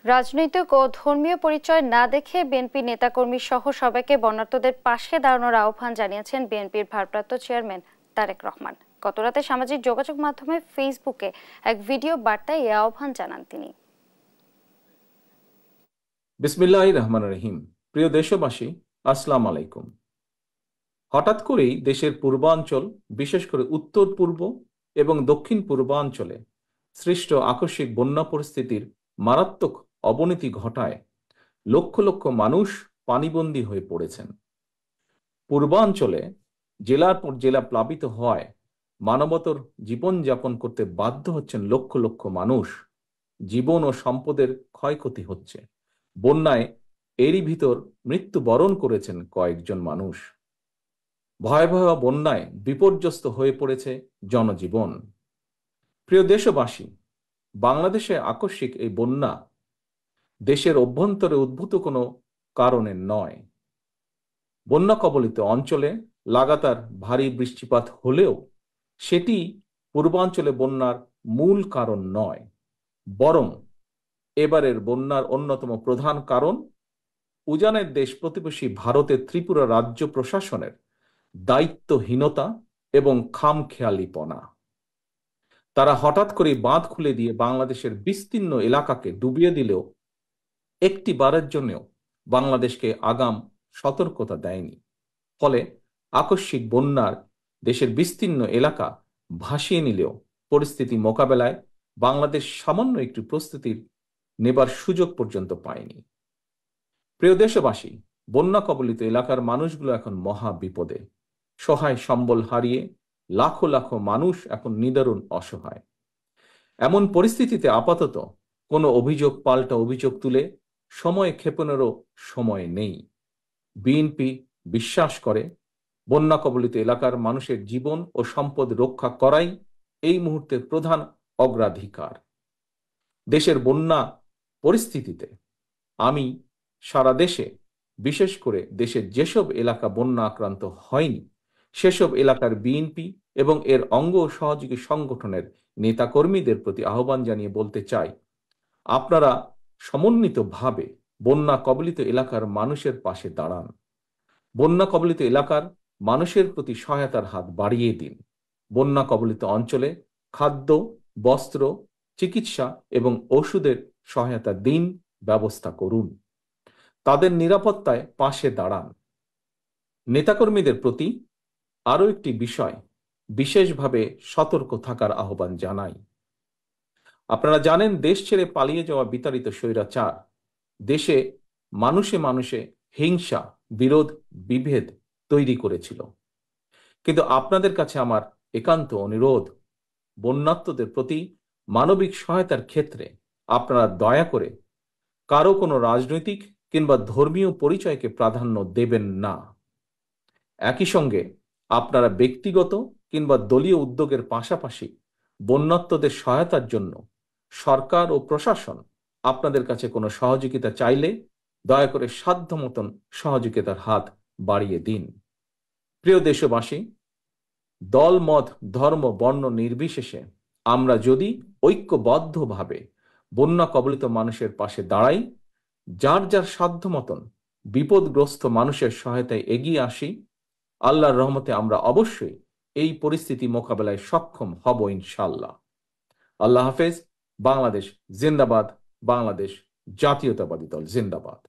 রাজনৈতিক ও ধর্মীয় পরিচয় না দেখে বিএনপি নেতাকর্মী সহ সবাইকে বন্যার্তদের পাশে দাঁড়ানোর আহ্বান জানিয়েছেন বিএনপির ভারপ্রাপ্ত চেয়ারম্যান তারেক রহমান। গতরাতে সামাজিক যোগাযোগ মাধ্যমে ফেসবুকে এক ভিডিও বার্তায় এই আহ্বান জানান তিনি। বিসমিল্লাহির রহমানির রহিম। প্রিয় দেশবাসী, আসসালামু আলাইকুম। হঠাৎ করেই দেশের পূর্বাঞ্চল, বিশেষ করে উত্তর পূর্ব এবং দক্ষিণ পূর্বাঞ্চলে সৃষ্ট আকস্মিক বন্যা পরিস্থিতির মারাত্মক অবনতি ঘটায় লক্ষ লক্ষ মানুষ পানিবন্দী হয়ে পড়েছেন। পূর্বাঞ্চলে জেলার পর জেলা প্লাবিত হওয়ায় মানবতর জীবনযাপন করতে বাধ্য হচ্ছেন লক্ষ লক্ষ মানুষ। জীবন ও সম্পদের ক্ষয়ক্ষতি হচ্ছে। বন্যায় এরই ভিতর মৃত্যুবরণ করেছেন কয়েকজন মানুষ। ভয়াবহ বন্যায় বিপর্যস্ত হয়ে পড়েছে জনজীবন। প্রিয় দেশবাসী, বাংলাদেশে আকস্মিক এই বন্যা দেশের অভ্যন্তরে উদ্ভূত কোনো কারণে নয়। বন্যা কবলিত অঞ্চলে লাগাতার ভারী বৃষ্টিপাত হলেও সেটি পূর্বাঞ্চলে বন্যার মূল কারণ নয়, বরং এবারের বন্যার অন্যতম প্রধান কারণ উজানের দেশ প্রতিবেশী ভারতের ত্রিপুরা রাজ্য প্রশাসনের দায়িত্বহীনতা এবং খামখেয়ালিপনা। তারা হঠাৎ করে বাঁধ খুলে দিয়ে বাংলাদেশের বিস্তীর্ণ এলাকাকে ডুবিয়ে দিলেও একটি বারের জন্যও বাংলাদেশকে আগাম সতর্কতা দেয়নি। ফলে আকস্মিক বন্যার দেশের বিস্তীর্ণ এলাকা ভাসিয়ে নিলেও পরিস্থিতি মোকাবেলায় বাংলাদেশ সামান্য একটি প্রস্তুতির নেবার সুযোগ পর্যন্ত পায়নি। প্রিয় দেশবাসী, বন্যা কবলিত এলাকার মানুষগুলো এখন মহা বিপদে। সহায় সম্বল হারিয়ে লাখো লাখো মানুষ এখন নিদারুণ অসহায়। এমন পরিস্থিতিতে আপাতত কোনো অভিযোগ পাল্টা অভিযোগ তুলে সময় ক্ষেপণেরও সময় নেই। বিএনপি বিশ্বাস করে বন্যা কবলিত এলাকার মানুষের জীবন ও সম্পদ রক্ষা করাই এই মুহূর্তের প্রধান অগ্রাধিকার। দেশের বন্যা পরিস্থিতিতে আমি সারা দেশে, বিশেষ করে দেশের যেসব এলাকা বন্যা আক্রান্ত হয়নি সেসব এলাকার বিএনপি এবং এর অঙ্গ ও সহযোগী সংগঠনের নেতাকর্মীদের প্রতি আহ্বান জানিয়ে বলতে চাই, আপনারা সমন্বিতভাবে বন্যা কবলিত এলাকার মানুষের পাশে দাঁড়ান। বন্যা কবলিত এলাকার মানুষের প্রতি সহায়তার হাত বাড়িয়ে দিন। বন্যা কবলিত অঞ্চলে খাদ্য, বস্ত্র, চিকিৎসা এবং ওষুধের সহায়তা দিন, ব্যবস্থা করুন। তাদের নিরাপত্তায় পাশে দাঁড়ান। নেতাকর্মীদের প্রতি আরও একটি বিষয় বিশেষভাবে সতর্ক থাকার আহ্বান জানাই। আপনারা জানেন, দেশ ছেড়ে পালিয়ে যাওয়া বিতাড়িত স্বৈরাচার দেশে মানুষে মানুষে হিংসা, বিরোধ, বিভেদ তৈরি করেছিল। কিন্তু আপনাদের কাছে আমার একান্ত অনুরোধ, বন্যার্তদের প্রতি মানবিক সহায়তার ক্ষেত্রে আপনারা দয়া করে কারো কোনো রাজনৈতিক কিংবা ধর্মীয় পরিচয়কে প্রাধান্য দেবেন না। একই সঙ্গে আপনারা ব্যক্তিগত কিংবা দলীয় উদ্যোগের পাশাপাশি বন্যার্তদের সহায়তার জন্য সরকার ও প্রশাসন আপনাদের কাছে কোনো সহযোগিতা চাইলে দয়া করে সাধ্য মতন সহযোগিতার হাত বাড়িয়ে দিন। প্রিয় দেশবাসী, দল, মত, ধর্ম, বর্ণ নির্বিশেষে আমরা যদি ঐক্যবদ্ধভাবে বন্যা কবলিত মানুষের পাশে দাঁড়াই, যার যার সাধ্য মতন বিপদগ্রস্ত মানুষের সহায়তায় এগিয়ে আসি, আল্লাহর রহমতে আমরা অবশ্যই এই পরিস্থিতি মোকাবেলায় সক্ষম হব ইনশাআল্লাহ। আল্লাহ হাফেজ। বাংলাদেশ জিন্দাবাদ। বাংলাদেশ জাতীয়তাবাদী দল জিন্দাবাদ।